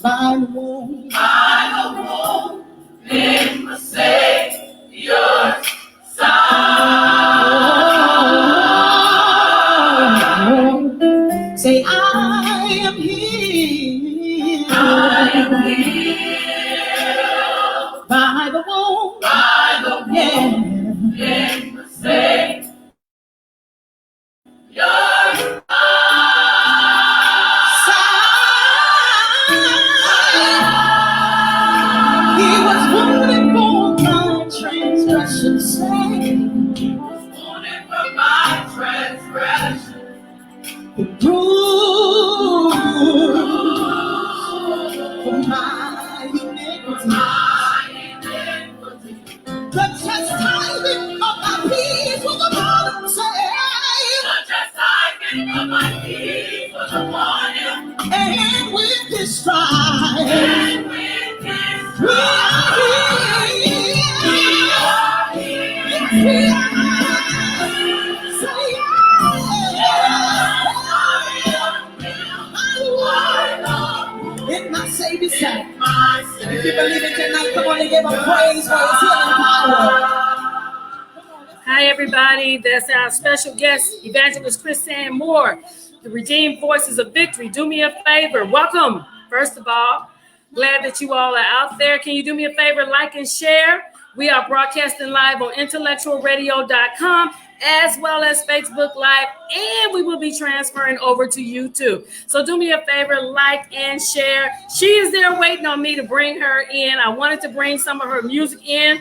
By the wound in the Savior's side. Say, I am healed. I am healed. By the wound in the Savior's He was wounded for my transgression. He bruised for my iniquity. The chastisement of my peace was upon him. The chastisement of my peace was upon him. And with his stripes, we are in my Savior's sight. If you believe it tonight, come on and give him praise for his healing power. Hi, everybody. That's our special guest, Evangelist Chrysann Moore, the Redeemed Voices of Victory. Do me a favor. Welcome, first of all. Glad that you all are out there. Can you do me a favor, like and share? We are broadcasting live on intellectualradio.com as well as Facebook Live, and we will be transferring over to YouTube. So do me a favor, like and share. She is there waiting on me to bring her in. I wanted to bring some of her music in.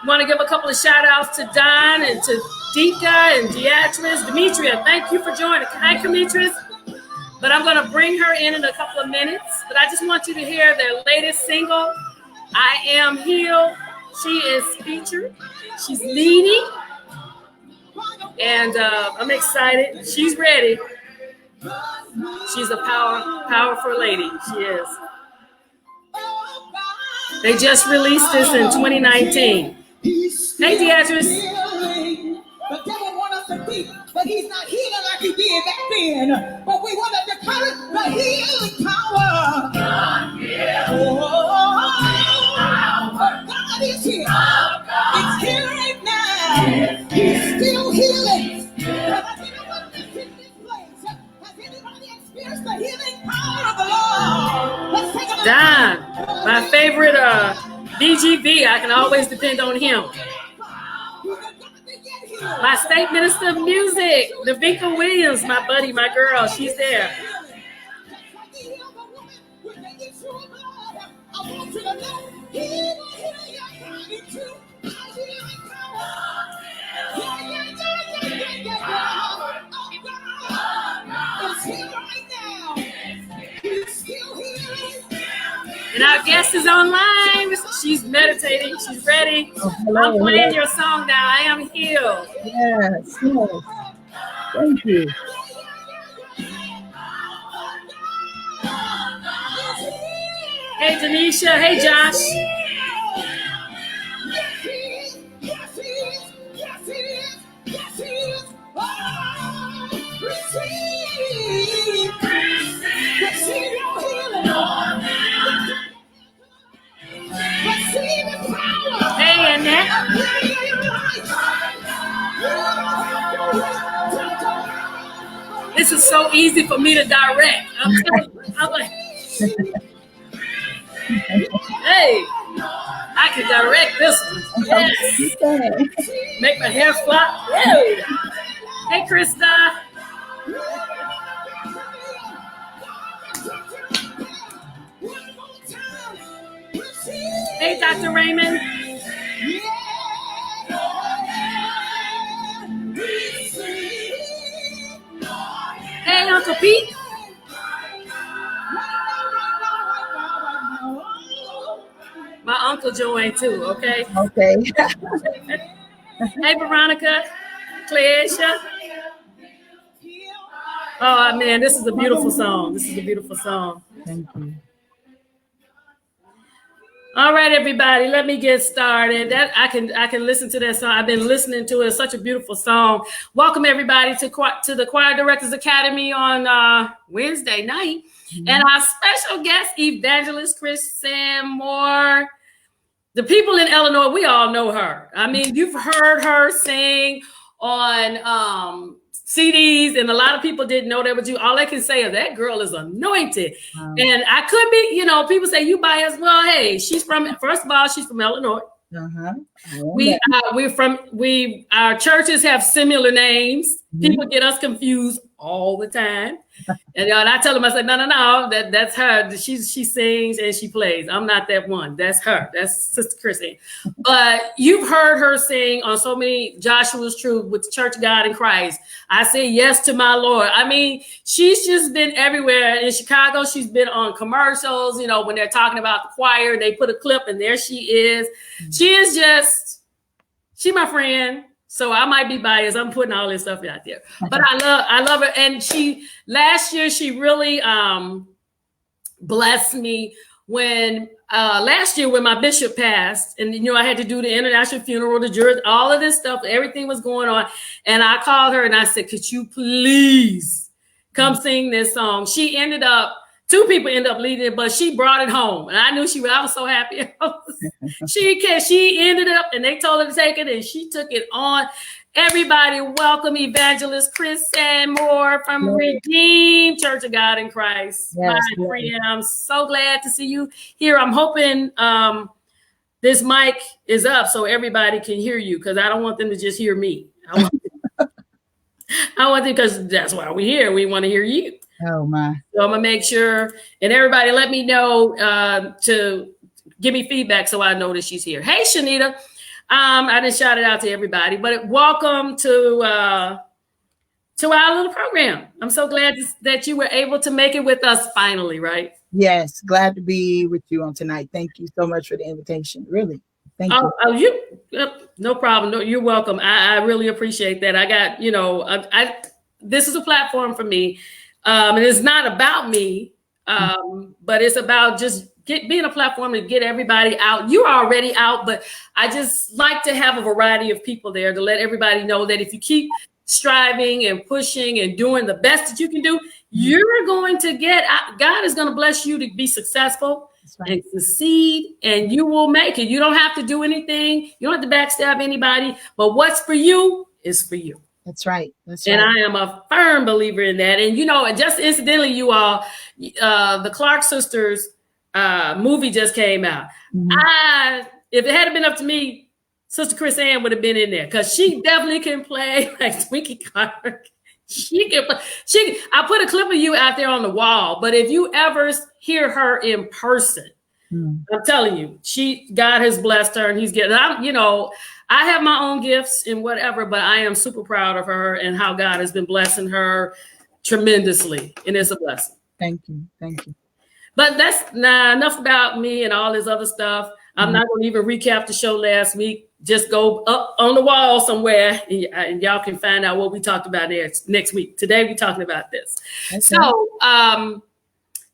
Want to give a couple of shout outs to Don and to Dika and Beatrice. Demetria, thank you for joining. Hi, Demetrius. But I'm going to bring her in a couple of minutes. But I just want you to hear their latest single, I Am Healed. She is featured. She's leading. And I'm excited. She's ready. She's a powerful lady. She is. They just released this in 2019. Hey, Beatrice. The devil wants us to think that he's not healing like he did back then. But we want to declare the healing power. God is here. It's here right now. He's still healing. Has anyone in this place? Has anybody experienced the healing power of the Lord? Let's take a look. Don, my favorite BGV. I can always depend on him. My state minister of music, Navinka Williams, my buddy, my girl, she's there. And our guest is online. She's meditating. She's ready. I'm playing your song now. I Am Healed. Yes. Thank you. Hey, Denisha. Hey, Josh. Hey, Annette. This is so easy for me to direct. I'm like, hey, I can direct this one. Yes. Make my hair flop. Hey, hey, Krista. Hey, Dr. Raymond. Hey, Uncle Pete. My uncle joined too, okay? Okay. Hey, Veronica, Cleisha. Oh, man, this is a beautiful song. This is a beautiful song. Thank you. All right, everybody, let me get started. That I can listen to that song. I've been listening to it. It's such a beautiful song. Welcome everybody to the Choir Directors Academy on Wednesday night, and our special guest, Evangelist Chrysann Moore. The people in Illinois, we all know her. I mean, you've heard her sing on CDs, and a lot of people didn't know that was you. All I can say is that girl is anointed. Wow. And I could be, people say you biased. Well, hey, first of all, she's from Illinois. Our churches have similar names. People get us confused all the time. And I tell them, I said, no, that's her. She sings and she plays. I'm not that one. That's her. That's Sister Chrysann. But you've heard her sing on so many Joshua's Truth with Church God in Christ. I say yes to my Lord. I mean, she's just been everywhere. In Chicago, she's been on commercials. When they're talking about the choir, they put a clip and there she is. She my friend. So I might be biased. I'm putting all this stuff out there, but I love her. And last year she really blessed me when last year when my bishop passed, and I had to do the international funeral, the jury, all of this stuff, everything was going on, and I called her and I said, "Could you please come sing this song?" Two people ended up leading it, but she brought it home. And I knew I was so happy. She ended up, and they told her to take it, and she took it on. Everybody, welcome Evangelist Chrysann Moore from Redeemed Church of God in Christ. Yes, my friend, I'm so glad to see you here. I'm hoping this mic is up so everybody can hear you, because I don't want them to just hear me. I want them, because that's why we're here. We want to hear you. Oh my! So I'm gonna make sure, and everybody, let me know to give me feedback so I know that she's here. Hey, Shanita, I didn't shout it out to everybody, but welcome to our little program. I'm so glad that you were able to make it with us finally, right? Yes, glad to be with you on tonight. Thank you so much for the invitation. Really, thank you. Oh, no problem. No, you're welcome. I really appreciate that. I got, this is a platform for me. And it's not about me, but it's about just being a platform to get everybody out. You're already out, but I just like to have a variety of people there to let everybody know that if you keep striving and pushing and doing the best that you can do, you're going to God is going to bless you to be successful and succeed, and you will make it. You don't have to do anything. You don't have to backstab anybody, but what's for you is for you. That's right. And I am a firm believer in that. And, and just incidentally, you all, the Clark Sisters movie just came out. If it hadn't been up to me, Sister Chrysann would have been in there, because she definitely can play like Twinkie Clark. She can play. I put a clip of you out there on the wall, but if you ever hear her in person, I'm telling you, God has blessed her, and He's getting. I have my own gifts and whatever, but I am super proud of her and how God has been blessing her tremendously, and it's a blessing. Thank you. But that's enough about me and all this other stuff. I'm not going to even recap the show last week. Just go up on the wall somewhere, and y'all can find out what we talked about next week. Today we're talking about this. Okay. So,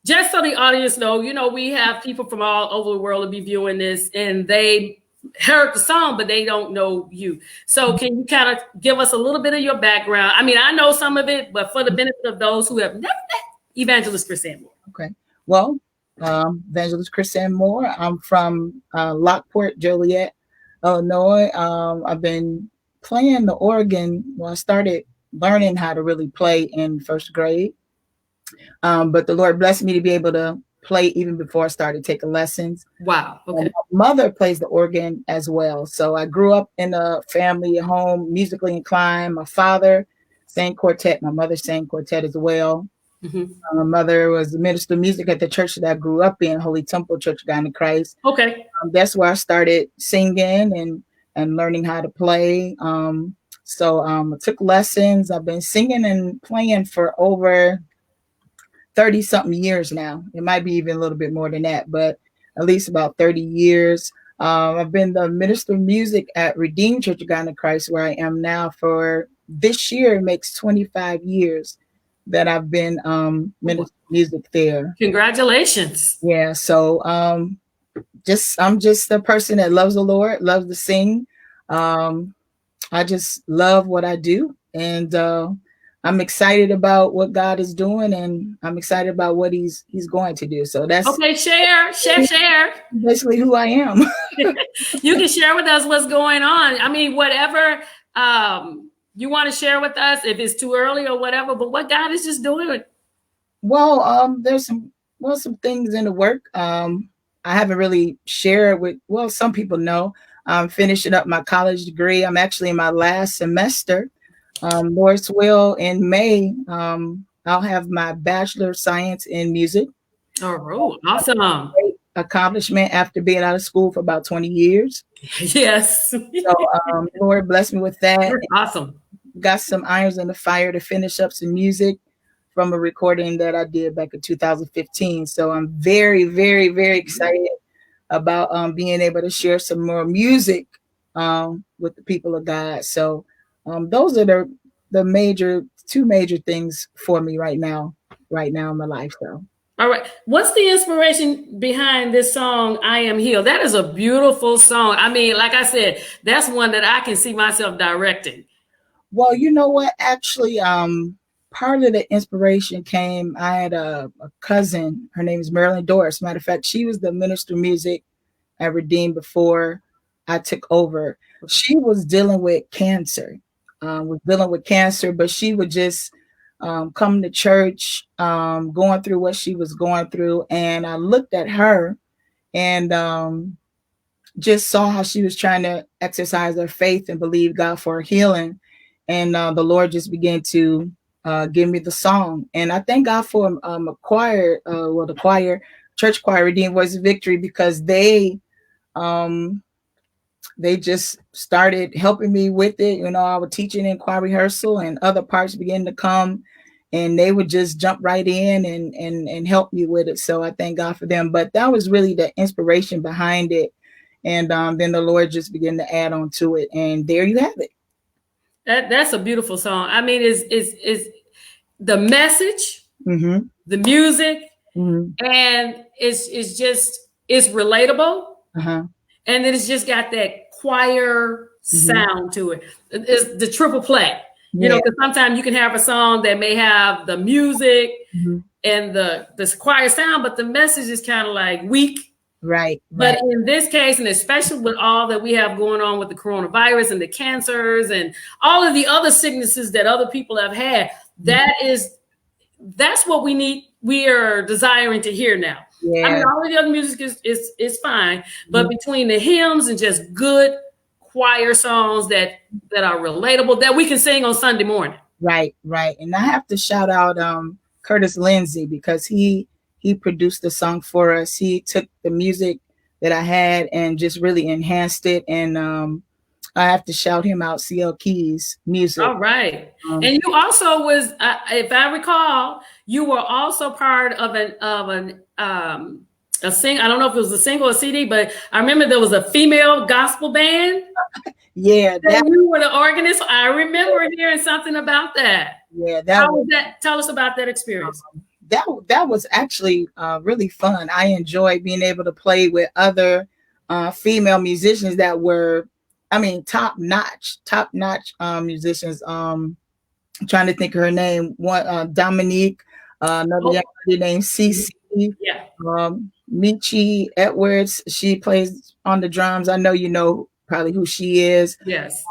just so the audience know, we have people from all over the world to be viewing this, and they heard the song, but they don't know you. So can you kind of give us a little bit of your background? I mean, I know some of it, but for the benefit of those who have never met Evangelist Chrysann Moore. Okay. Well, Evangelist Chrysann Moore. I'm from Lockport, Joliet, Illinois. I've been playing the organ. Well, I started learning how to really play in first grade. But the Lord blessed me to be able to play even before I started taking lessons. Wow. Okay. My mother plays the organ as well. So I grew up in a family at home, musically inclined. My father sang quartet. My mother sang quartet as well. My mother was a minister of music at the church that I grew up in, Holy Temple Church of God in Christ. Okay. That's where I started singing and learning how to play. So I took lessons. I've been singing and playing for over 30 something years now. It might be even a little bit more than that, but at least about 30 years. I've been the minister of music at Redeemed Church of God in Christ, where I am now for this year. It makes 25 years that I've been minister of music there. Congratulations. Yeah. So I'm just a person that loves the Lord, loves to sing. I just love what I do, and I'm excited about what God is doing, and I'm excited about what He's going to do. So that's Okay, share. basically who I am. You can share with us what's going on. I mean, whatever you want to share with us, if it's too early or whatever, but what God is just doing. Well, there's some things in the work. I haven't really shared with. Well, some people know. I'm finishing up my college degree. I'm actually in my last semester. Lord's will, in May, I'll have my Bachelor of Science in Music. Oh, awesome. Great accomplishment after being out of school for about 20 years. Yes. So, Lord bless me with that. Awesome. Got some irons in the fire to finish up some music from a recording that I did back in 2015. So I'm very, very, very excited about being able to share some more music with the people of God. So those are the two major things for me right now in my life. So. All right. What's the inspiration behind this song, I Am Healed? That is a beautiful song. I mean, like I said, that's one that I can see myself directing. Well, you know what? Actually, part of the inspiration came. I had a cousin. Her name is Marilyn Doris. Matter of fact, she was the minister of music at Redeemed before I took over. She was dealing with cancer. But she would just come to church, going through what she was going through, and I looked at her and just saw how she was trying to exercise her faith and believe God for her healing. And the Lord just began to give me the song. And I thank God for a choir, church choir, Redeemed Voice of Victory, because they just started helping me with it. You know, I was teaching in choir rehearsal and other parts began to come and they would just jump right in and help me with it. So I thank God for them. But that was really the inspiration behind it. And then the Lord just began to add on to it. And there you have it. That's a beautiful song. I mean, is the message, Mm-hmm. the music, Mm-hmm. and it's relatable. Uh-huh. And then it's just got that choir sound to it. It's the triple play. You know, because sometimes you can have a song that may have the music and the choir sound, but the message is kind of like weak. Right. But in this case, and especially with all that we have going on with the coronavirus and the cancers and all of the other sicknesses that other people have had, that's what we need. We are desiring to hear now. Yeah. I mean, all of the other music is fine, but between the hymns and just good choir songs that are relatable that we can sing on Sunday morning. Right. And I have to shout out Curtis Lindsay because he produced the song for us. He took the music that I had and just really enhanced it. And I have to shout him out, CL Keys music. All right. And you also was, if I recall, you were also part of a sing. I don't know if it was a single or CD, but I remember there was a female gospel band. Yeah, you were the organist. I remember hearing something about that. Yeah, how was that? Tell us about that experience. That was actually really fun. I enjoyed being able to play with other female musicians that were, I mean, top notch musicians. I'm trying to think of her name. One Dominique, another young lady named Cece. Yeah. Michi Edwards. She plays on the drums. I know you know probably who she is. Yes.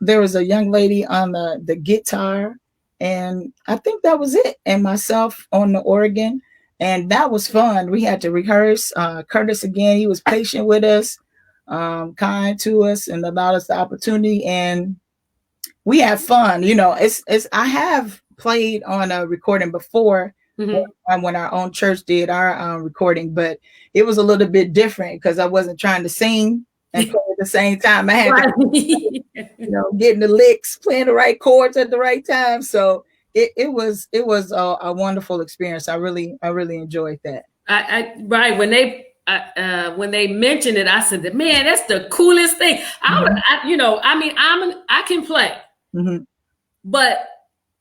There was a young lady on the guitar, and I think that was it. And myself on the organ, and that was fun. We had to rehearse. Curtis again, he was patient with us, kind to us, and allowed us the opportunity. And we had fun. You know, it's I have played on a recording before. When our own church did our recording, but it was a little bit different because I wasn't trying to sing and play at the same time. I had to, getting the licks, playing the right chords at the right time. So it was a wonderful experience. I really enjoyed that. Right when they mentioned it, I said, "Man, that's the coolest thing." I can play, but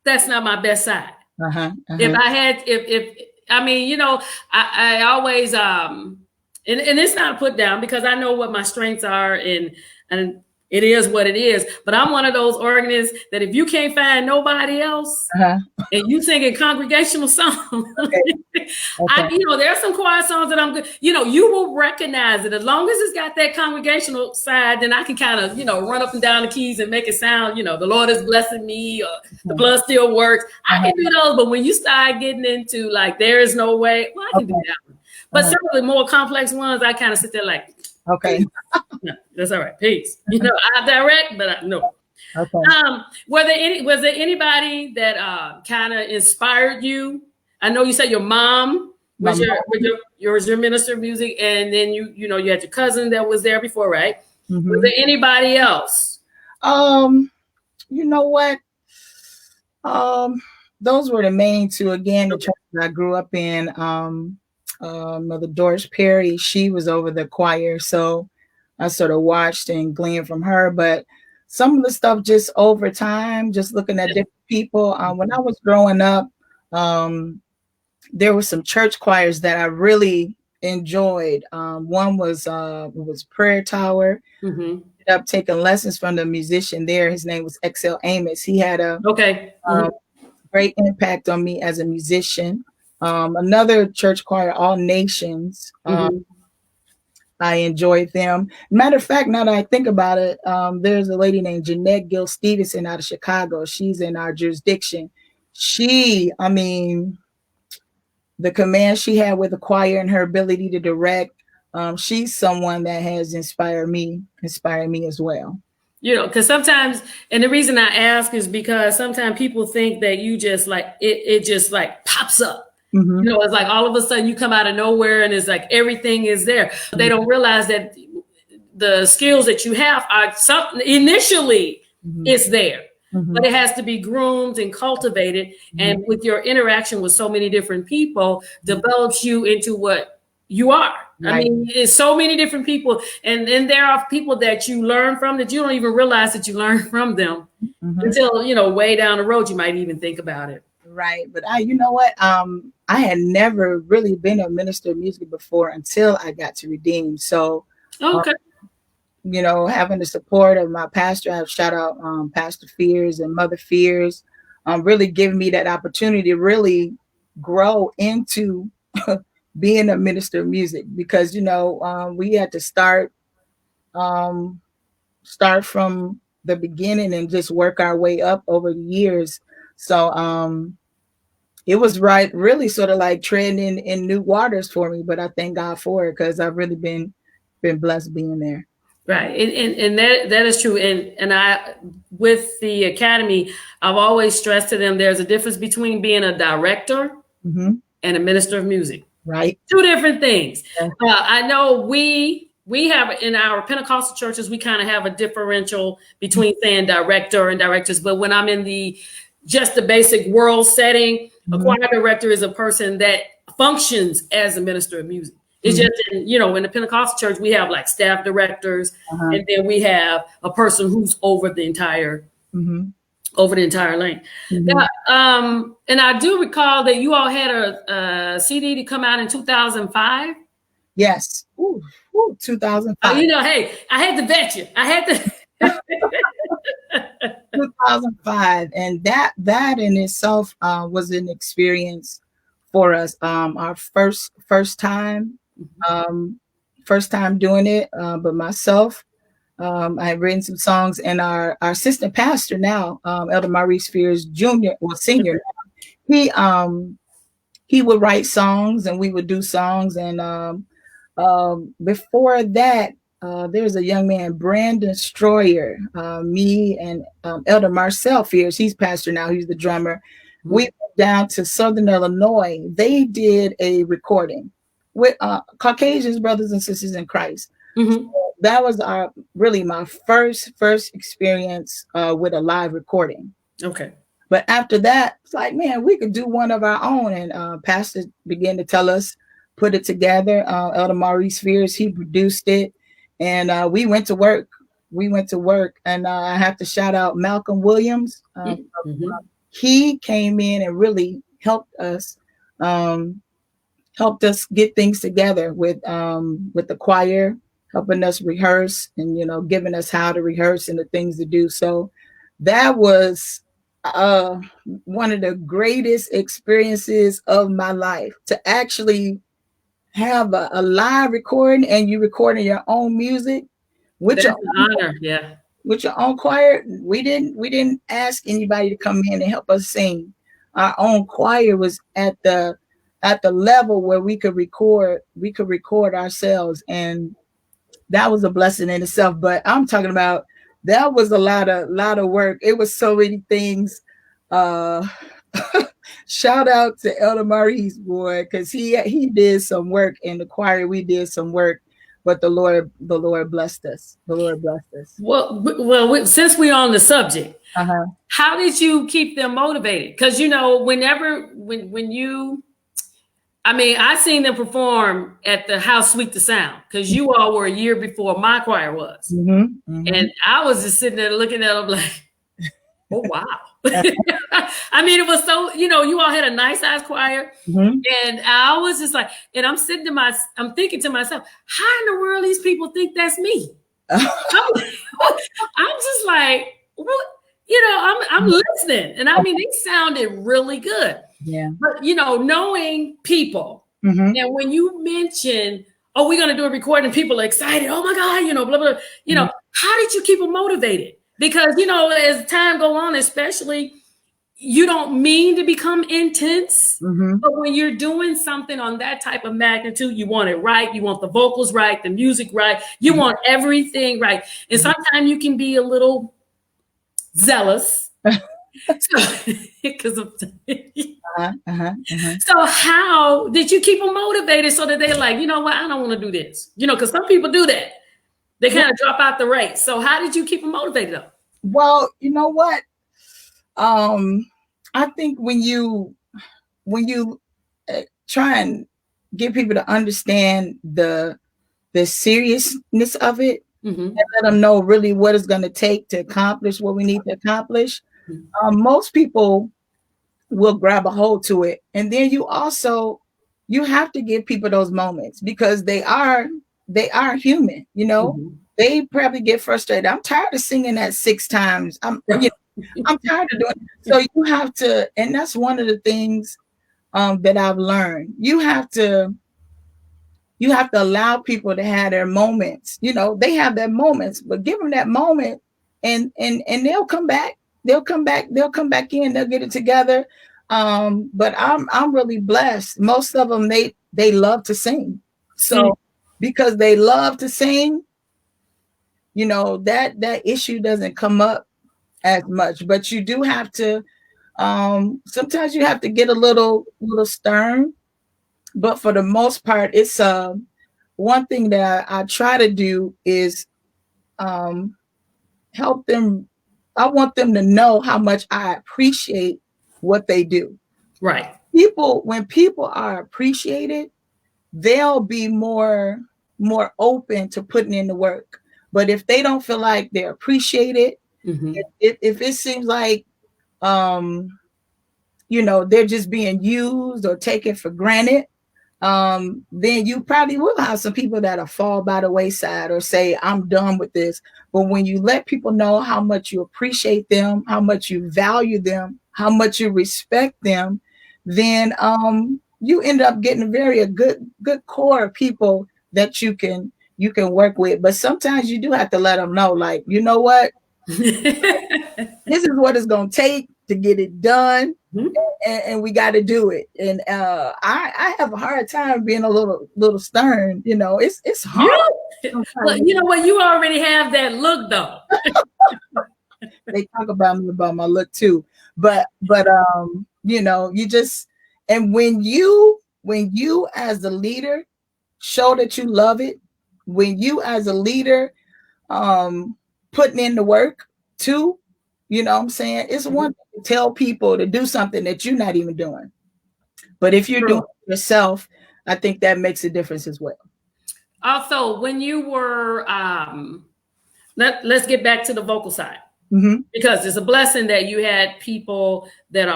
that's not my best side. If I had, I always and it's not a put down because I know what my strengths are, and it is what it is. But I'm one of those organists that if you can't find nobody else and you singing congregational songs, there are some choir songs that I'm good. You will recognize it as long as it's got that congregational side. Then I can kind of run up and down the keys and make it sound. The Lord is blessing me, or the blood still works. I can do those. But when you start getting into like there is no way, well, I can do that one. But some of the more complex ones, I kind of sit there like, okay, no, that's all right. Peace. I direct, but no. Okay. Was there anybody that kind of inspired you? I know you said your mom was your minister of music, and then you had your cousin that was there before, right? Mm-hmm. Was there anybody else? You know what? Those were the main two. Again, the church that I grew up in. Mother Doris Perry, she was over the choir, so I sort of watched and gleaned from her. But some of the stuff just over time, just looking at different people. When I was growing up, there were some church choirs that I really enjoyed. One was Prayer Tower. Mm-hmm. Ended up taking lessons from the musician there. His name was X.L. Amos. He had a great impact on me as a musician. Another church choir, All Nations. I enjoyed them. Matter of fact, now that I think about it, there's a lady named Jeanette Gill Stevenson out of Chicago. She's in our jurisdiction. The command she had with the choir and her ability to direct, she's someone that has inspired me as well. Because sometimes, and the reason I ask is because sometimes people think that you just like, it just like pops up. Mm-hmm. It's like all of a sudden you come out of nowhere and it's like everything is there. Mm-hmm. They don't realize that the skills that you have are something initially it's there, but it has to be groomed and cultivated. And with your interaction with so many different people, develops you into what you are. Right. I mean, it's so many different people, and then there are people that you learn from that you don't even realize that you learn from them until way down the road you might even think about it. Right. But you know what? I had never really been a minister of music before until I got to Redeem. So, having the support of my pastor, I shout out Pastor Fears and Mother Fears, really giving me that opportunity to really grow into being a minister of music, because, we had to start from the beginning and just work our way up over the years. So, it was really sort of like treading in new waters for me, but I thank God for it because I've really been blessed being there. Right, and that is true. And I, with the academy, I've always stressed to them there's a difference between being a director and a minister of music. Right, two different things. Yeah. I know we have in our Pentecostal churches we kind of have a differential between saying director and directors, but when I'm in the basic world setting, a choir director is a person that functions as a minister of music. It's just in the Pentecostal church, we have like staff directors, and then we have a person who's over the entire lane. Now, and I do recall that you all had a CD to come out in 2005. Yes, 2005. Hey, I had to bet you. I had to. 2005, and that in itself was an experience for us. Our first time doing it. But myself, I had written some songs, and our assistant pastor now, Elder Maurice Fears Jr. or Senior, he would write songs and we would do songs. And before that, there's a young man, Brandon Stroyer, me and Elder Marcel Fears, he's pastor now, he's the drummer. We went down to Southern Illinois. They did a recording with Caucasians, brothers and sisters in Christ. So that was my first experience with a live recording. Okay. But after that, it's like, man, we could do one of our own. And pastor began to tell us, put it together. Elder Maurice Fears, he produced it. And we went to work. And I have to shout out Malcolm Williams. He came in and really helped us helped us get things together with the choir, helping us rehearse and, giving us how to rehearse and the things to do. So that was one of the greatest experiences of my life, to actually have a live recording, and you recording your own music with That's your an honor. Yeah. with your own choir. We didn't ask anybody to come in and help us sing. Our own choir was at the level where we could record ourselves, and that was a blessing in itself. But I'm talking about, that was a lot of work. It was so many things. Shout out to Elder Maurice, boy, because he did some work in the choir. We did some work, but the Lord blessed us. The Lord blessed us. Well, since we're on the subject, Uh-huh. how did you keep them motivated? Because when you, I mean, I seen them perform at the How Sweet the Sound, because you all were a year before my choir was, and I was just sitting there looking at them like, oh wow. I mean, it was so, you all had a nice size choir, and I was just like, and I'm thinking to myself, how in the world these people think that's me? I'm just like, what? I'm listening, and I mean, it sounded really good. Yeah. But knowing people, and when you mention, oh, we're gonna do a recording, people are excited. Oh my God, blah blah. How did you keep them motivated? Because as time go on, especially, you don't mean to become intense, but when you're doing something on that type of magnitude, you want it right. You want the vocals right, the music right. You want everything right. And sometimes you can be a little zealous. Because of So how did you keep them motivated so that they're like, you know what, I don't want to do this? Because some people do that. They kind of drop out the race. So how did you keep them motivated up? Well, you know what? I think when you try and get people to understand the seriousness of it, and let them know really what it's going to take to accomplish what we need to accomplish, most people will grab a hold to it. And then you have to give people those moments, because they are human. They probably get frustrated. I'm tired of singing that 6 times. I'm tired of doing it. So you have to, and that's one of the things that I've learned. You have to allow people to have their moments. They have their moments, but give them that moment, and they'll come back. They'll come back in. They'll get it together. But I'm really blessed. Most of them, they love to sing. So because they love to sing, that issue doesn't come up as much. But you do have to, sometimes you have to get a little stern. But for the most part, it's one thing that I try to do is help them. I want them to know how much I appreciate what they do. Right. When people are appreciated, they'll be more open to putting in the work. But if they don't feel like they're appreciated, if it seems like they're just being used or taken for granted, then you probably will have some people that'll fall by the wayside or say, I'm done with this. But when you let people know how much you appreciate them, how much you value them, how much you respect them, then you end up getting a good core of people that you can work with. But sometimes you do have to let them know, like, you know what? This is what it's going to take to get it done. And we got to do it. And I have a hard time being a little stern. It's hard. Well, you know what? You already have that look, though. They talk about my look too, but you just, and when you as the leader show that you love it, when you as a leader putting in the work too, what I'm saying, it's one thing to tell people to do something that you're not even doing, but if you're doing it yourself, I think that makes a difference as well. Also, when you were let's get back to the vocal side. Because it's a blessing that you had people that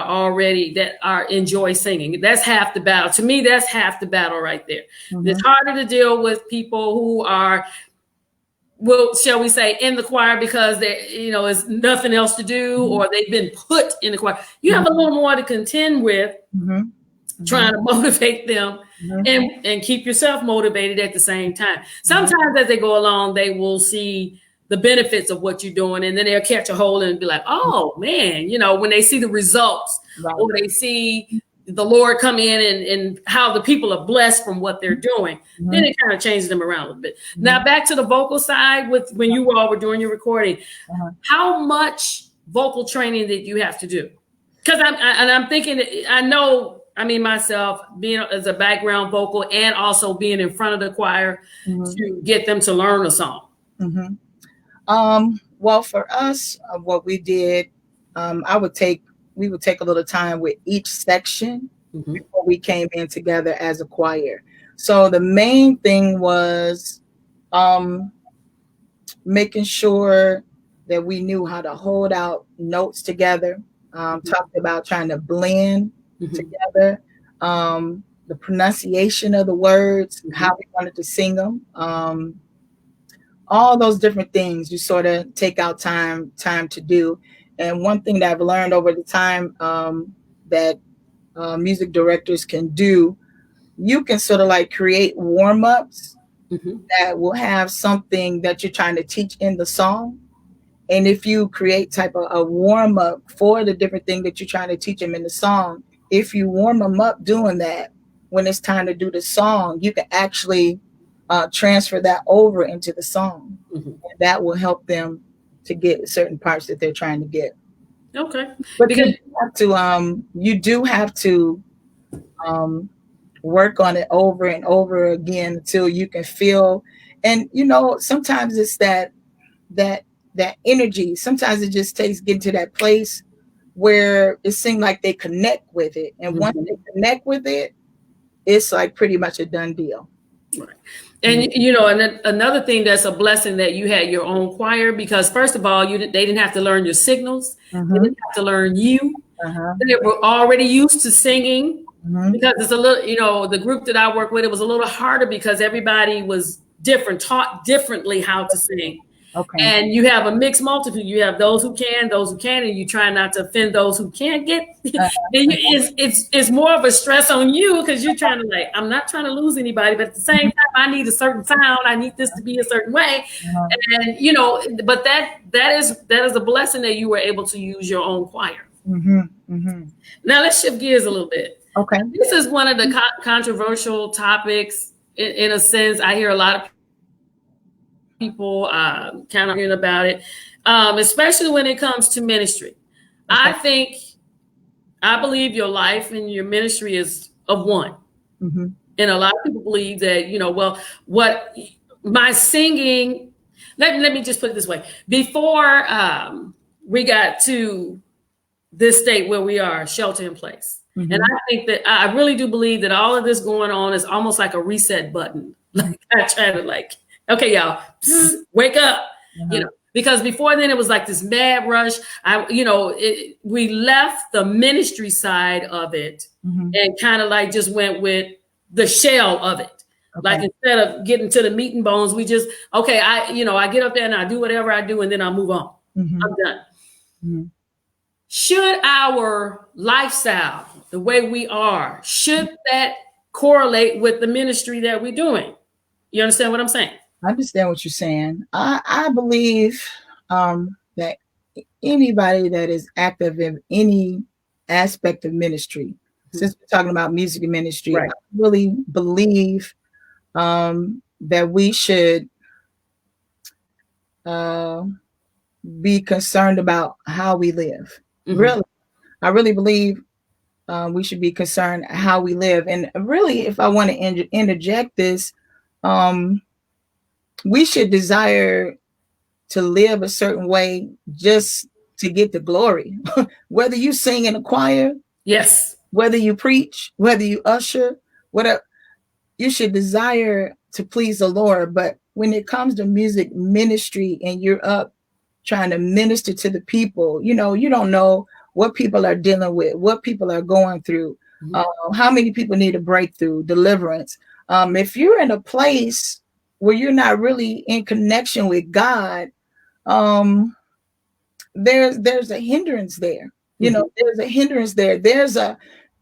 enjoy singing. That's half the battle. To me, that's half the battle right there. It's harder to deal with people who are, well, shall we say, in the choir because there's nothing else to do, or they've been put in the choir. You have a little more to contend with, trying to motivate them and keep yourself motivated at the same time. Sometimes as they go along, they will see the benefits of what you're doing, and then they'll catch a hold and be like, oh man, when they see the results, or they see the Lord come in and how the people are blessed from what they're doing, then it kind of changes them around a little bit. Now back to the vocal side, with when you all were doing your recording, how much vocal training did you have to do? Because I'm thinking, myself being as a background vocal and also being in front of the choir to get them to learn a song. Well, for us, what we did, we would take a little time with each section before we came in together as a choir. So the main thing was making sure that we knew how to hold out notes together. Talked about trying to blend together, the pronunciation of the words, how we wanted to sing them. All those different things you sort of take out time to do. And one thing that I've learned over the time that music directors can do, you can sort of like create warm-ups that will have something that you're trying to teach in the song. And if you create type of a warm-up for the different thing that you're trying to teach them in the song, if you warm them up doing that, when it's time to do the song, you can actually transfer that over into the song. And that will help them to get certain parts that they're trying to get. Okay. But you do have to work on it over and over again until you can feel. And sometimes it's that energy. Sometimes it just takes getting to that place where it seems like they connect with it. And once they connect with it, it's like pretty much a done deal. Right. And and then another thing that's a blessing that you had your own choir, because first of all, they didn't have to learn your signals. They didn't have to learn you. They were already used to singing, because it's a little, the group that I work with, it was a little harder because everybody was different, taught differently how to sing. Okay. And you have a mixed multitude. You have those who can, those who can't, and you try not to offend those who can't get. It's more of a stress on you because you're trying to I'm not trying to lose anybody, but at the same time, I need a certain sound. I need this to be a certain way, and but that is a blessing that you were able to use your own choir. Now let's shift gears a little bit. Okay. This is one of the controversial topics in a sense. I hear a lot of people kind of hearing about it, especially when it comes to ministry. Okay. I believe your life and your ministry is of one. And a lot of people believe that, what my singing, let me just put it this way. Before we got to this state where we are, shelter in place. And I think that I really do believe that all of this going on is almost like a reset button. Like I try to okay, y'all, wake up, because before then it was like this mad rush. We left the ministry side of it and kind of just went with the shell of it. Okay. Instead of getting to the meat and bones, we just, I get up there and I do whatever I do and then I move on. I'm done. Should our lifestyle, the way we are, should that correlate with the ministry that we're doing? You understand what I'm saying? I understand what you're saying. I believe that anybody that is active in any aspect of ministry, since we're talking about music and ministry, right. I really believe that we should be concerned about how we live. Really, I really believe we should be concerned how we live. And really, if I want to interject this, we should desire to live a certain way just to get the glory. Whether you sing in a choir, yes, whether you preach, whether you usher, whatever, you should desire to please the Lord. But when it comes to music ministry and you're up trying to minister to the people. You know, you don't know what people are dealing with, what people are going through, how many people need a breakthrough, deliverance. If you're in a place where you're not really in connection with God, there's a hindrance there. You know, there's a hindrance there.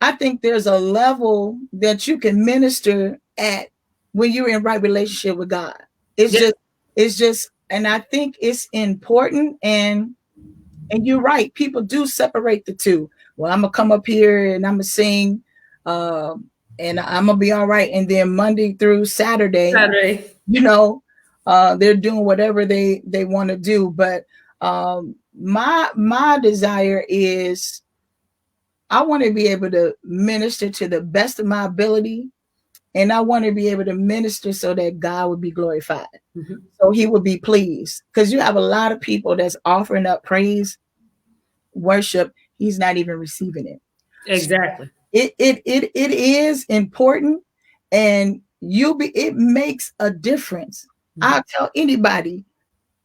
I think there's a level that you can minister at when you're in right relationship with God. It's just, and I think it's important. And you're right. People do separate the two. Well, I'm gonna come up here and I'm gonna sing, and I'm gonna be all right. And then Monday through Saturday, you know, they're doing whatever they want to do. But my desire is I want to be able to minister to the best of my ability, and I want to be able to minister so that God would be glorified, so He would be pleased. Because you have a lot of people that's offering up praise, worship, He's not even receiving it. Exactly. So it is important, and it makes a difference. I'll tell anybody,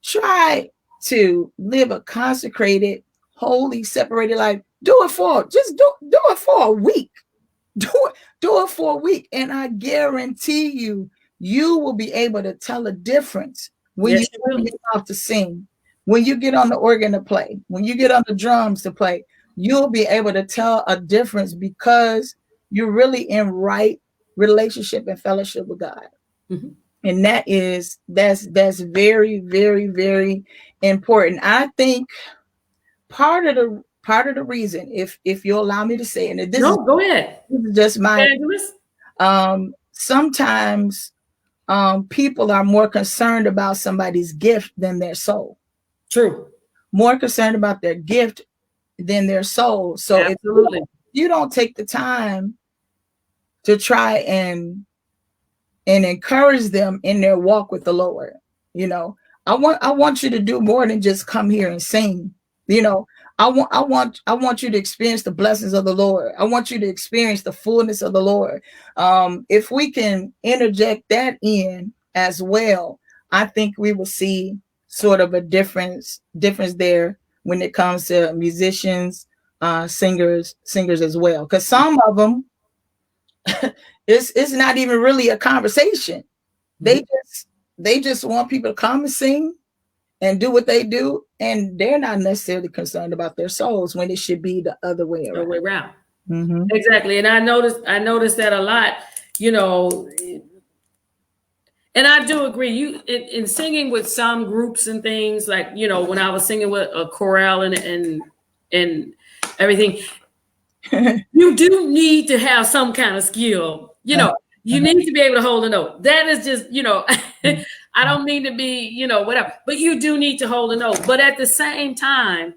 try to live a consecrated, holy, separated life. Do it for a week. Do it for a week, and I guarantee you will be able to tell a difference when you get out to sing, when you get on the organ to play, when you get on the drums to play. You'll be able to tell a difference because you're really in right relationship and fellowship with God. And that's very, very, very important. I think part of the reason, if you'll allow me to say, and go ahead. This is just my sometimes people are more concerned about somebody's gift than their soul. True. More concerned about their gift than their soul. So absolutely, if you don't take the time to try and encourage them in their walk with the Lord, you know, I want you to do more than just come here and sing. You know, I want you to experience the blessings of the Lord. I want you to experience the fullness of the Lord. If we can interject that in as well, I think we will see sort of a difference there when it comes to musicians, singers as well. Because some of them, it's not even really a conversation. They just want people to come and sing and do what they do, and they're not necessarily concerned about their souls when it should be the other way around. Exactly. And I noticed that a lot, you know, and I do agree. You in singing with some groups and things, like, you know, when I was singing with a chorale and everything, you do need to have some kind of skill. You know, you need to be able to hold a note. That is just, you know, I don't mean to be, you know, whatever, but you do need to hold a note. But at the same time,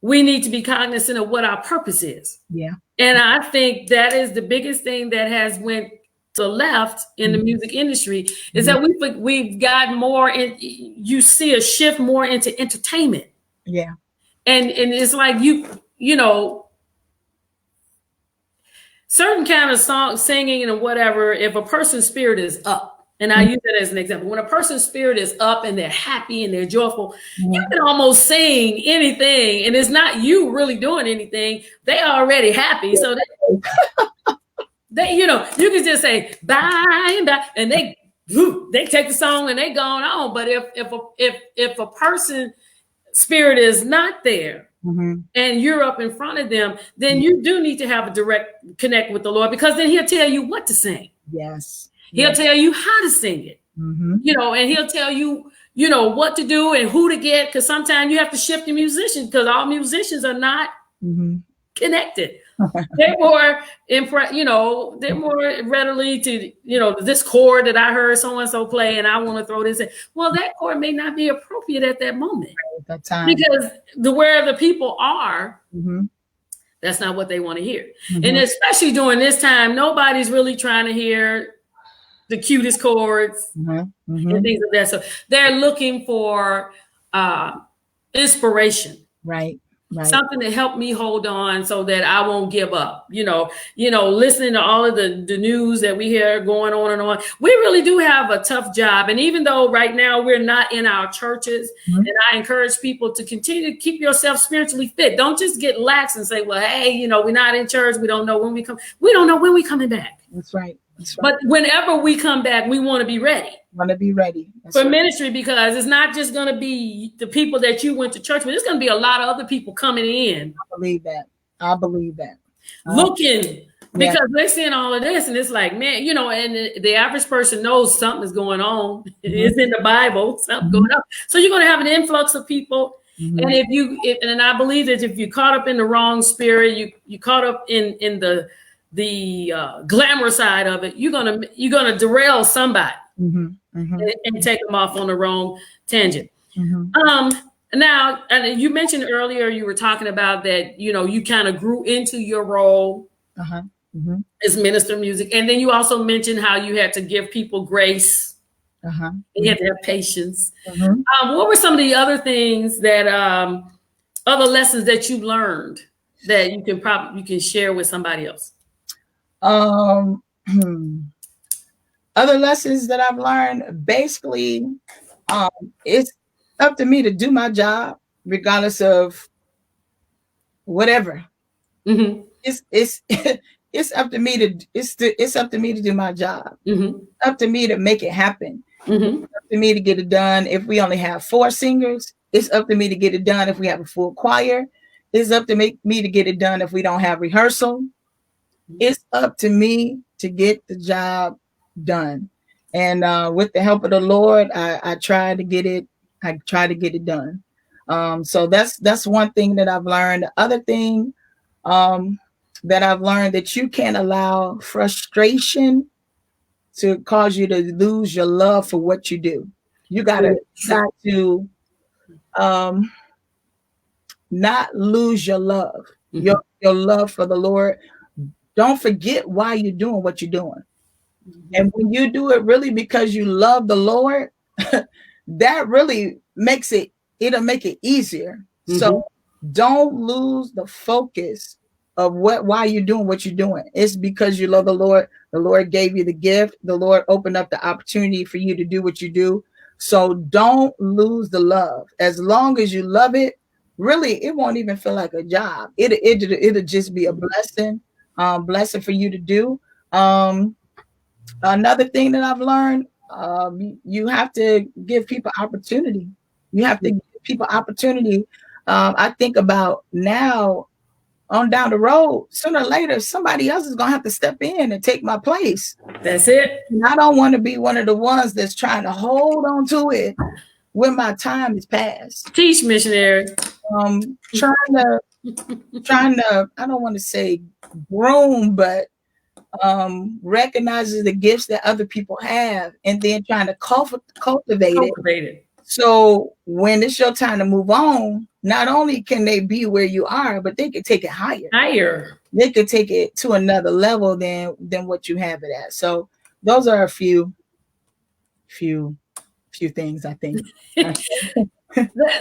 we need to be cognizant of what our purpose is. Yeah. And I think that is the biggest thing that has went to the left in the music industry, is that we've got more in, you see a shift more into entertainment. Yeah. And it's like, you know, certain kind of song singing and whatever, if a person's spirit is up, and I use that as an example, when a person's spirit is up and they're happy and they're joyful, you can almost sing anything, and it's not you really doing anything. They are already happy. So they you know, you can just say bye and bye, and they take the song and they gone on. But if a person spirit is not there, and you're up in front of them, then you do need to have a direct connect with the Lord, because then He'll tell you what to sing. Yes. He'll tell you how to sing it, you know, and He'll tell you, you know, what to do and who to get. Because sometimes you have to shift the musicians, because all musicians are not connected. They're more you know, they're more readily to, you know, this chord that I heard so and so play, and I want to throw this in. Well, that chord may not be appropriate at that moment, at that time, because where the people are, that's not what they want to hear. And especially during this time, nobody's really trying to hear the cutest chords and things of that. So they're looking for inspiration. Right. Right. Something to help me hold on so that I won't give up. Listening to all of the news that we hear going on and on. We really do have a tough job. And even though right now we're not in our churches, Mm-hmm. and I encourage people to continue to keep yourself spiritually fit. Don't just get lax and say, well, hey, we're not in church. We don't know when we come. We don't know when we're coming back. That's right. That's right. But whenever we come back, we want to be ready. Want to be ready. That's for right. ministry, because it's not just going to be the people that you went to church with. It's going to be a lot of other people coming in. I believe that. Looking, because they're seeing all of this, and it's like, man, and the average person knows something is going on. Mm-hmm. It's in the Bible, something going on. So you're going to have an influx of people. Mm-hmm. And and I believe that if you caught up in the wrong spirit, you caught up in the glamour side of it, you're gonna derail somebody. Mm-hmm. Mm-hmm. And take them off on the wrong tangent. Mm-hmm. Now, and you mentioned earlier, you were talking about that, you kind of grew into your role mm-hmm. as minister of music. And then you also mentioned how you had to give people grace. And you had to have patience. Mm-hmm. What were some of the other things that, other lessons that you learned that you can share with somebody else? Other lessons that I've learned, basically, it's up to me to do my job, regardless of whatever. Mm-hmm. It's up to me to do my job. Mm-hmm. Up to me to make it happen. Mm-hmm. Up to me to get it done. If we only have 4 singers, it's up to me to get it done. If we have a full choir, it's up to me to get it done. If we don't have rehearsal, it's up to me to get the job done. And with the help of the Lord, I try to get it done. So that's one thing that I've learned. The other thing that I've learned, that you can't allow frustration to cause you to lose your love for what you do. You got to not lose your love, mm-hmm. your love for the Lord. Don't forget why you're doing what you're doing. Mm-hmm. And when you do it really because you love the Lord, that really it'll make it easier. Mm-hmm. So don't lose the focus of why you're doing what you're doing. It's because you love the Lord. The Lord gave you the gift. The Lord opened up the opportunity for you to do what you do. So don't lose the love. As long as you love it, really, it won't even feel like a job. It'll just be a blessing for you to do. Another thing that I've learned, you have to give people opportunity. You have to give people opportunity. I think about now on down the road, sooner or later, somebody else is going to have to step in and take my place. That's it. And I don't want to be one of the ones that's trying to hold on to it when my time is past. Teach, missionary. Trying to, I don't want to say groom, but recognizes the gifts that other people have, and then trying to cultivate it. So when it's your time to move on, not only can they be where you are, but they can take it higher. They could take it to another level than what you have it at. So those are a few things, I think.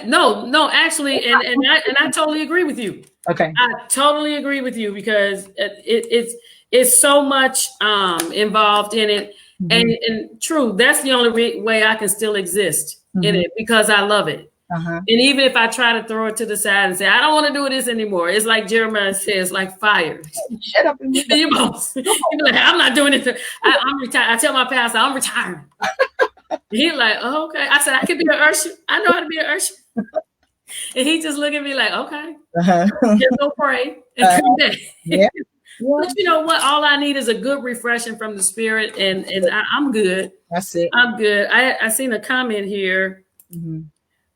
No, actually, and I totally agree with you. Okay. I totally agree with you, because it's so much involved in it. Mm-hmm. And true, that's the only way I can still exist mm-hmm. in it, because I love it. Uh-huh. And even if I try to throw it to the side and say, I don't want to do this anymore, it's like Jeremiah says, like fire. Shut up. You be like, I'm not doing it. I'm retired. I tell my pastor, I'm retiring. He's like, oh, okay. I said, I can be an usher. I know how to be an usher. And he just looked at me like, okay, just go pray and come back. Yeah. But you know what? All I need is a good refreshing from the Spirit, and I'm good. That's it. I'm good. I seen a comment here. Mm-hmm.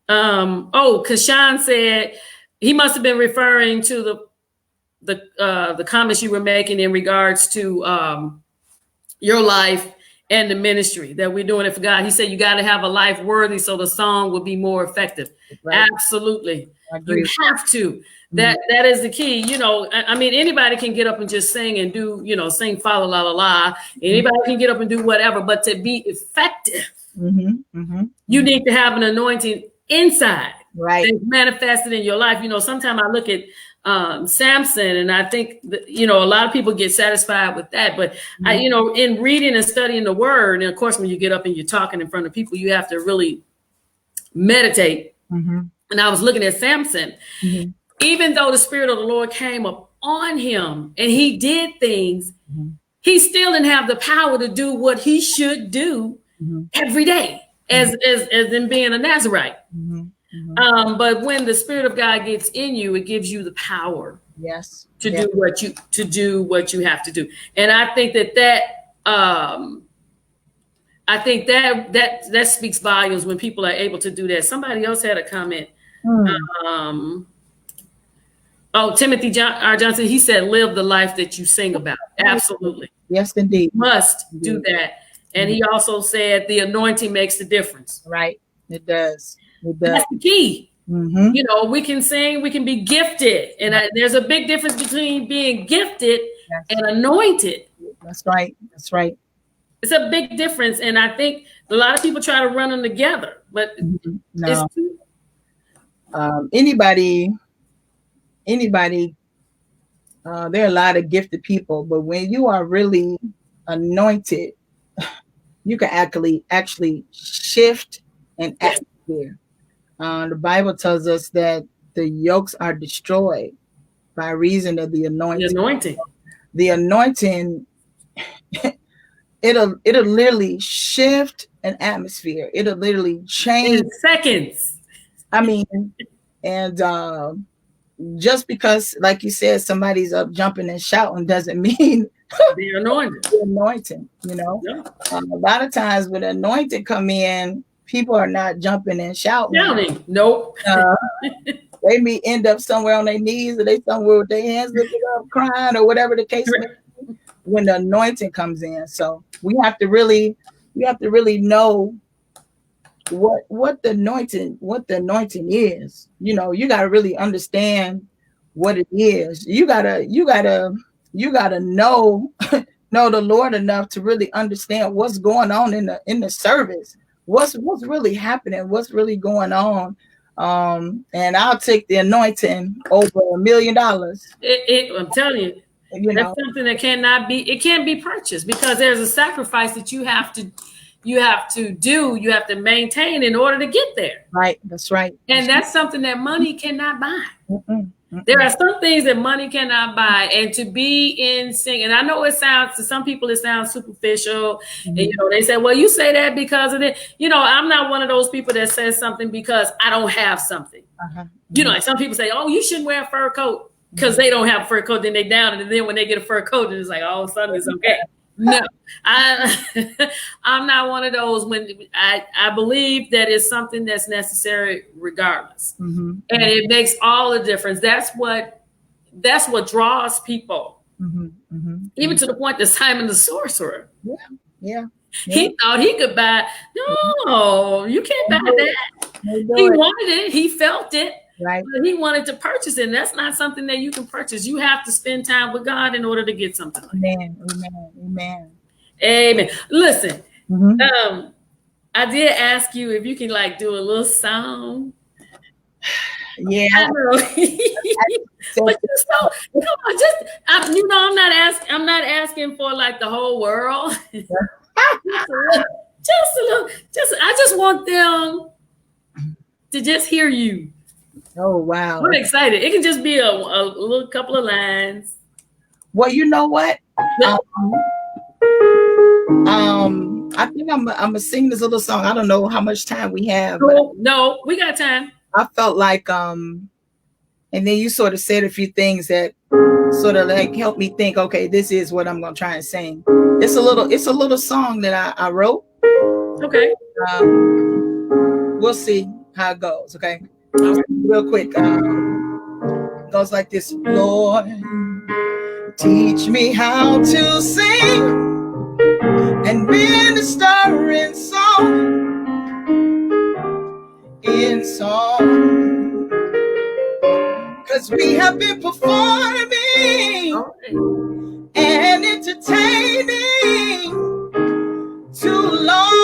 Chrysann said he must have been referring to the comments you were making in regards to your life and the ministry, that we're doing it for God. He said you got to have a life worthy so the song will be more effective. Right. Absolutely. You have to. That is the key. I mean, anybody can get up and just sing and do, sing fa la la la. Anybody can get up and do whatever, but to be effective, you need to have an anointing inside. Right. that's manifested in your life. You know, sometimes I look at Samson, and I think that, you know, a lot of people get satisfied with that. But I, you know, in reading and studying the word, and of course, when you get up and you're talking in front of people, you have to really meditate. And I was looking at Samson, even though the Spirit of the Lord came up on him and he did things, he still didn't have the power to do what he should do every day as in being a Nazarite. But when the Spirit of God gets in you, it gives you the power to do what you have to do. And I think that speaks volumes when people are able to do that. Somebody else had a comment. Timothy R. Johnson, he said, live the life that you sing about. Absolutely. Yes, indeed. You must do that. And he also said the anointing makes the difference. Right. It does. That's the key. You know, we can sing, we can be gifted. And there's a big difference between being gifted and anointed. That's right. That's right. It's a big difference. And I think a lot of people try to run them together. But it's too. Anybody, there are a lot of gifted people, but when you are really anointed, you can actually shift an atmosphere. The Bible tells us that the yokes are destroyed by reason of the anointing. The anointing, it'll literally shift an atmosphere. It'll literally change in seconds. I mean, and just because, like you said, somebody's up jumping and shouting doesn't mean they're anointed. The anointing, you know. Yeah. A lot of times when anointing come in, people are not jumping and shouting. Nope. They may end up somewhere on their knees, or they somewhere with their hands lifted up, crying, or whatever the case may be. When the anointing comes in, so we have to really know what the anointing is. You know, you got to really understand what it is. You gotta know the Lord enough to really understand what's going on in the service. What's really happening? What's really going on? And I'll take the anointing over $1 million. I'm telling you, that's something that can't be purchased, because there's a sacrifice that you have to do, you have to maintain in order to get there. Right. That's right. And that's something that money cannot buy. There are some things that money cannot buy, and to be in sync. And I know to some people it sounds superficial. And, you know, they say, well, you say that because of it. You know, I'm not one of those people that says something because I don't have something. You know, like some people say, oh, you shouldn't wear a fur coat because they don't have a fur coat. Then they down it. And then when they get a fur coat, it's like, all of a sudden it's okay. No, I'm not one of those. When I believe that it's something that's necessary regardless. And it makes all the difference. That's what draws people. Even to the point that Simon the sorcerer. Yeah. He thought he could buy. No, you can't buy that. He wanted it. He felt it. Right. But he wanted to purchase it. And that's not something that you can purchase. You have to spend time with God in order to get something like that. Amen. Listen, I did ask you if you can like do a little song. Yeah. I know. But come on, I'm not asking for like the whole world. just a little. I just want them to just hear you. Oh, wow. I'm excited. It can just be a little couple of lines. Well, you know what? I think I'm gonna sing this little song. I don't know how much time we have. No, we got time. I felt like and then you sort of said a few things that sort of like helped me think, okay, this is what I'm gonna try and sing. It's a little song that I wrote. Okay. We'll see how it goes, okay? Real quick. It goes like this. Lord, teach me how to sing and minister in song, 'cause we have been performing and entertaining too long.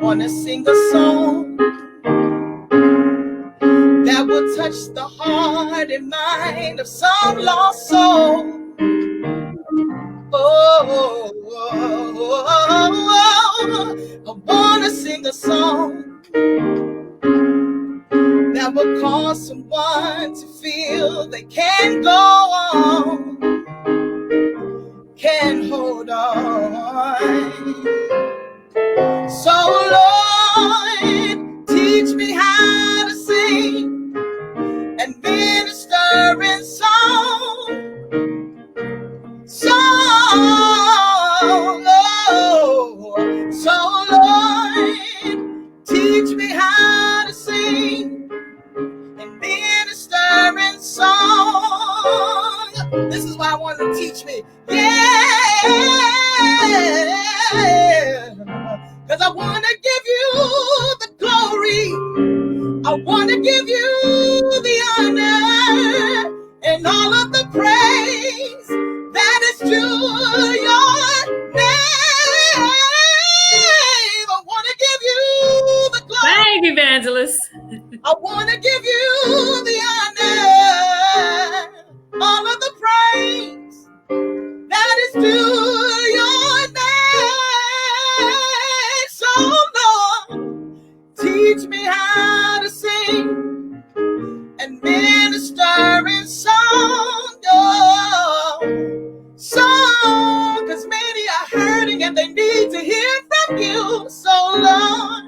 wanna sing a song that will touch the heart and mind of some lost soul. Oh, I wanna sing a song that will cause someone to feel they can go on, can hold on. So Lord, teach me how to sing and minister in song. So Lord, teach me how to sing and minister in song. This is why I want to teach me. Yeah, because I want to give you the glory. I want to give you the honor and all of the praise that is due your name. I want to give you the glory. Thank you, Evangelist. I want to give you the honor, all of the praise that is due your name. So Lord, teach me how to sing and minister in song. Oh, song, because many are hurting and they need to hear from you. So Lord,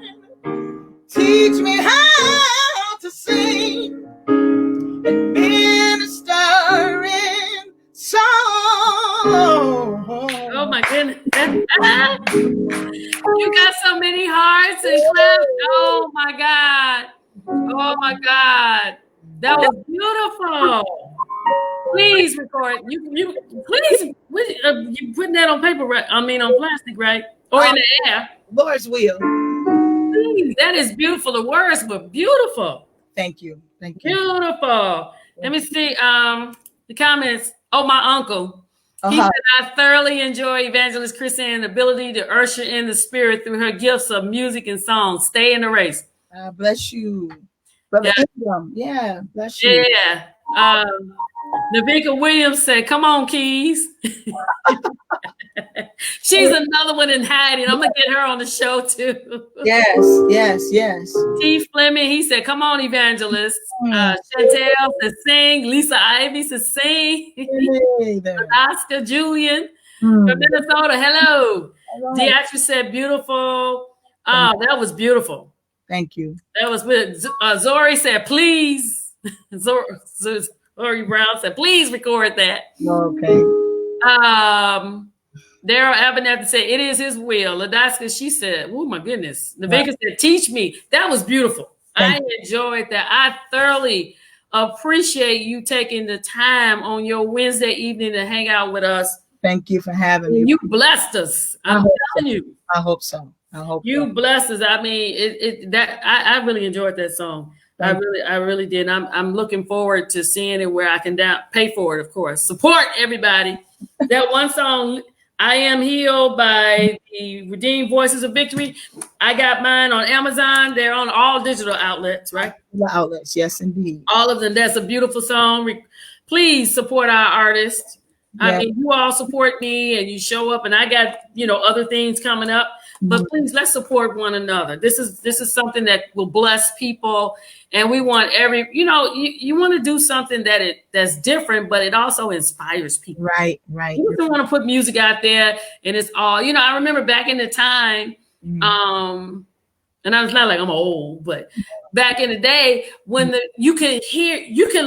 teach me how to sing and minister in song. Oh my goodness. You got so many hearts and claps. Oh my God. Oh my God. That was beautiful. Please record. You please. You putting that on paper, right? I mean, on plastic, right? Or in the air. Lord's will. Please. That is beautiful. The words were beautiful. Thank you. Thank you. Beautiful. Let me see. The comments. Oh, my uncle. He said, I thoroughly enjoy Evangelist Chryssann's ability to usher in the spirit through her gifts of music and song. Stay in the race. Bless you. Brother Evang. Yeah, bless you. Yeah. Navika Williams said, come on, Keys. She's another one in hiding. I'm going to get her on the show, too. Yes. T. Fleming, he said, come on, Evangelist. Chantel said, sing. Lisa Ivy said, sing. Hey there. Oscar Julian from Minnesota, hello. Deatra said, beautiful. Oh, that was beautiful. Thank you. That was good. Zori said, please. Zori Brown said, please record that. Okay. Daryl Abernathy said, it is his will. Ladaska, she said, oh my goodness. Navika said, teach me. That was beautiful. I enjoyed that. I thoroughly appreciate you taking the time on your Wednesday evening to hang out with us. Thank you for having me. You blessed us. I'm telling you. I hope so. I hope you blessed us. I mean, I really enjoyed that song. I really did. I'm looking forward to seeing it where I can pay for it, of course. Support everybody. That one song, I Am Healed by the Redeemed Voices of Victory. I got mine on Amazon. They're on all digital outlets, right? The outlets, yes, indeed. All of them. That's a beautiful song. Please support our artists. I mean, you all support me and you show up, and I got, other things coming up. But please, let's support one another. This is something that will bless people, and we want you want to do something that's different, but it also inspires people. Right. You don't want to put music out there, and it's all I remember back in the time, and I was not like I'm old, but back in the day when you can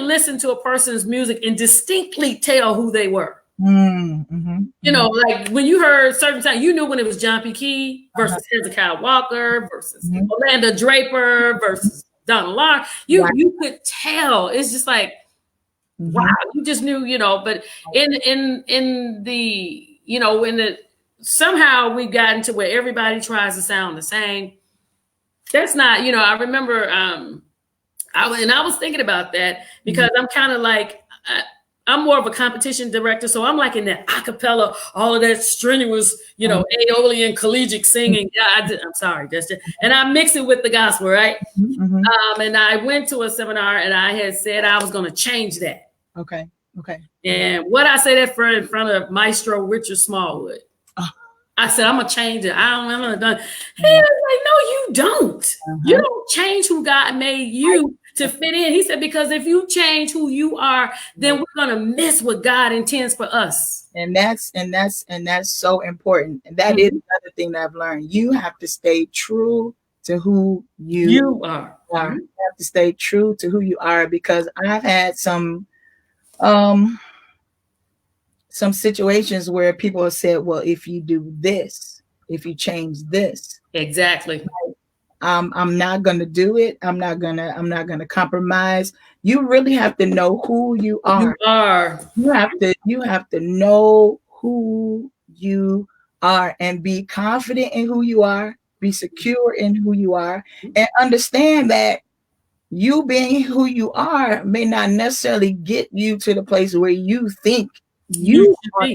listen to a person's music and distinctly tell who they were. Like when you heard certain times, you knew when it was John P. Key versus Hezekiah Walker versus Orlando Draper versus Donald Lawrence. You could tell. It's just like, wow, you just knew, but somehow we got into where everybody tries to sound the same. That's not, I remember I was thinking about that because I'm kind of like, I'm more of a competition director, so I'm like in that acapella, all of that strenuous, Aeolian collegiate singing. Yeah, I'm sorry, and I mix it with the gospel, right? And I went to a seminar, and I had said I was going to change that. Okay. And what I said that in front of Maestro Richard Smallwood. I said, I'm going to change it. I'm not done. He was like, no, you don't. You don't change who God made you to fit in. He said, because if you change who you are, then we're going to miss what God intends for us. And that's so important. And that is another thing that I've learned. You have to stay true to who you are. You have to stay true to who you are, because I've had some situations where people have said, well, if you do this, if you change this, exactly, I'm not going to do it. I'm not going to compromise. You really have to know who you are. You have to know who you are and be confident in who you are, be secure in who you are, and understand that you being who you are may not necessarily get you to the place where you think you are,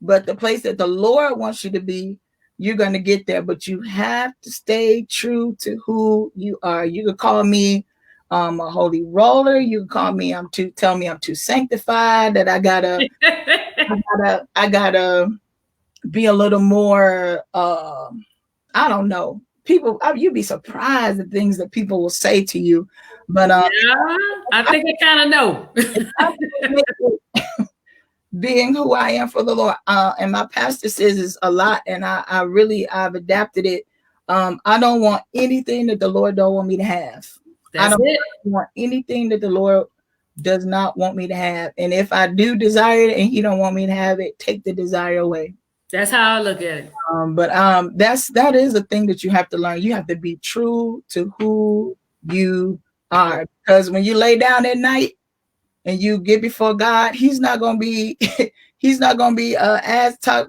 but the place that the Lord wants you to be, you're going to get there. But you have to stay true to who you are. You could call me a holy roller. You can call me tell me I'm too sanctified, that I gotta be a little more I don't know. People, you'd be surprised at things that people will say to you. But I think I kind of know. Being who I am for the Lord, and my pastor says is a lot, and I've adapted it. I don't want anything that the Lord don't want me to have. I don't want anything that the Lord does not want me to have. And if I do desire it and He don't want me to have it, take the desire away. That's how I look at it. But that is a thing that you have to learn. You have to be true to who you are, because when you lay down at night and you get before God, He's not going to be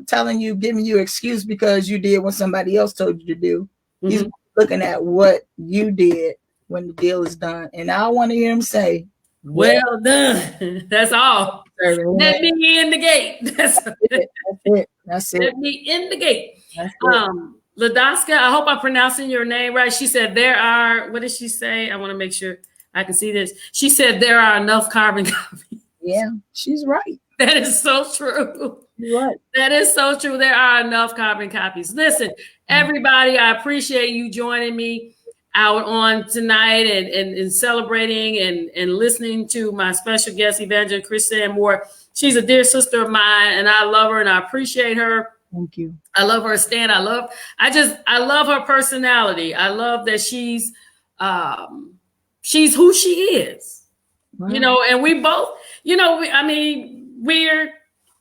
telling you, giving you excuse because you did what somebody else told you to do. He's looking at what you did when the deal is done. And I want to hear Him say, well done. That's all. Let me in the gate. That's it. Let me in the gate. Ladaska, I hope I'm pronouncing your name right. She said what did she say? I want to make sure I can see this. She said there are enough carbon copies. Yeah, she's right. That is so true. Right. That is so true. There are enough carbon copies. Listen, everybody, I appreciate you joining me out on tonight and celebrating and listening to my special guest, Evangelist Chrysann Moore. She's a dear sister of mine, and I love her and I appreciate her. Thank you. I love her stand. I love her personality. I love that she's who she is. Wow. And we both, we're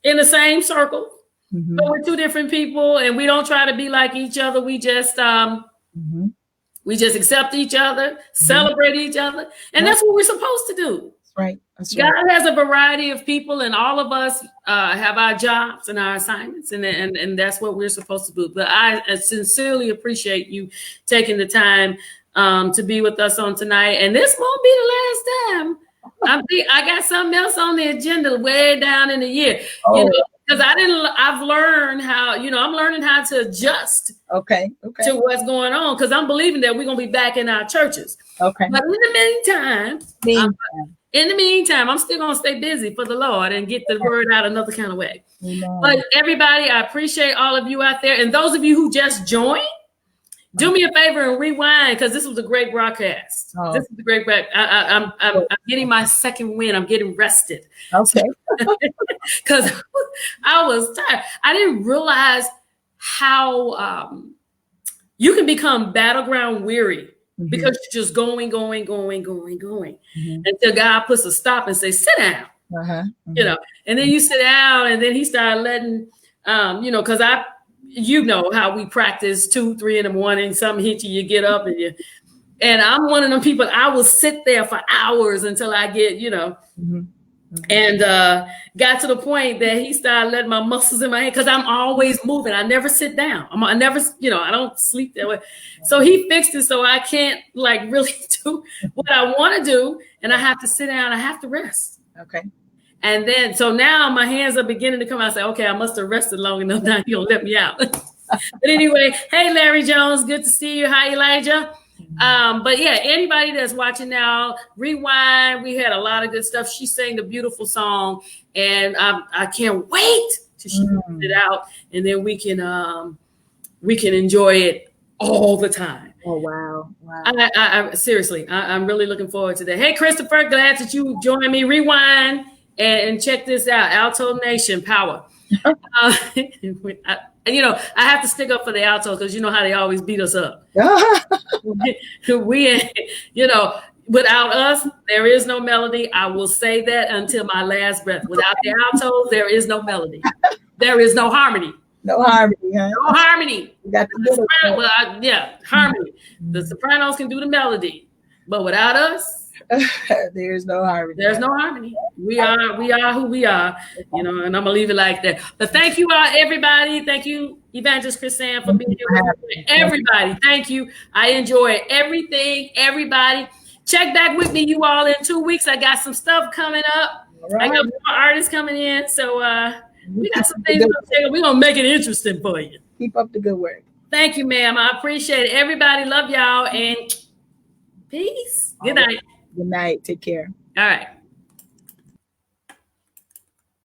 in the same circle, but we're two different people, and we don't try to be like each other. We just accept each other, celebrate each other, and that's what we're supposed to do. Right. God has a variety of people, and all of us have our jobs and our assignments, and that's what we're supposed to do. But I sincerely appreciate you taking the time to be with us on tonight, and this won't be the last time. I got something else on the agenda way down in the year, because I've learned how, I'm learning how to adjust to what's going on, because I'm believing that we're going to be back in our churches. Okay. But in the meantime, I'm still going to stay busy for the Lord and get the word out another kind of way. Amen. But everybody, I appreciate all of you out there. And those of you who just joined, do me a favor and rewind, because this was a great broadcast. This is a great broadcast. I'm getting my second win. I'm getting rested. Okay. Because I was tired. I didn't realize how you can become battleground weary because you're just going until God puts a stop and say, sit down. And then you sit down, and then He started letting, because how we practice 2-3 in the morning, something hit you get up, and I'm one of them people. I will sit there for hours until I get, and got to the point that He started letting my muscles in my head, because I'm always moving. I never sit down. I never, I don't sleep that way. So He fixed it so I can't really do what I want to do, and I have to sit down. I have to rest. Okay. And then, so now my hands are beginning to come out. I say, okay, I must have rested long enough. Now he'll let me out. But anyway, hey, Larry Jones, good to see you. Hi, Elijah. But yeah, anybody that's watching now, rewind. We had a lot of good stuff. She sang the beautiful song, and I can't wait till she puts it out, and then we can enjoy it all the time. Oh, wow. I seriously, I'm really looking forward to that. Hey, Christopher, glad that you joined me. Rewind and check this out. Alto Nation Power. I have to stick up for the altos because you know how they always beat us up. We, without us, there is no melody. I will say that until my last breath. Without the altos, there is no melody. There is no harmony. No harmony, huh? No harmony. We got the harmony. The sopranos can do the melody, but without us, there's no harmony. There's no harmony. We are who we are, and I'm gonna leave it like that. But thank you all, everybody. Thank you, Evangelist Chrysann, for being here with me. Everybody, thank you. I enjoy everything. Everybody, check back with me, you all, in 2 weeks. I got some stuff coming up. Right. I got more artists coming in, so we got some things we're gonna make it interesting for you. Keep up the good work. Thank you, ma'am. I appreciate it. Everybody, love y'all, and peace. Good night. Good night. Take care. All right.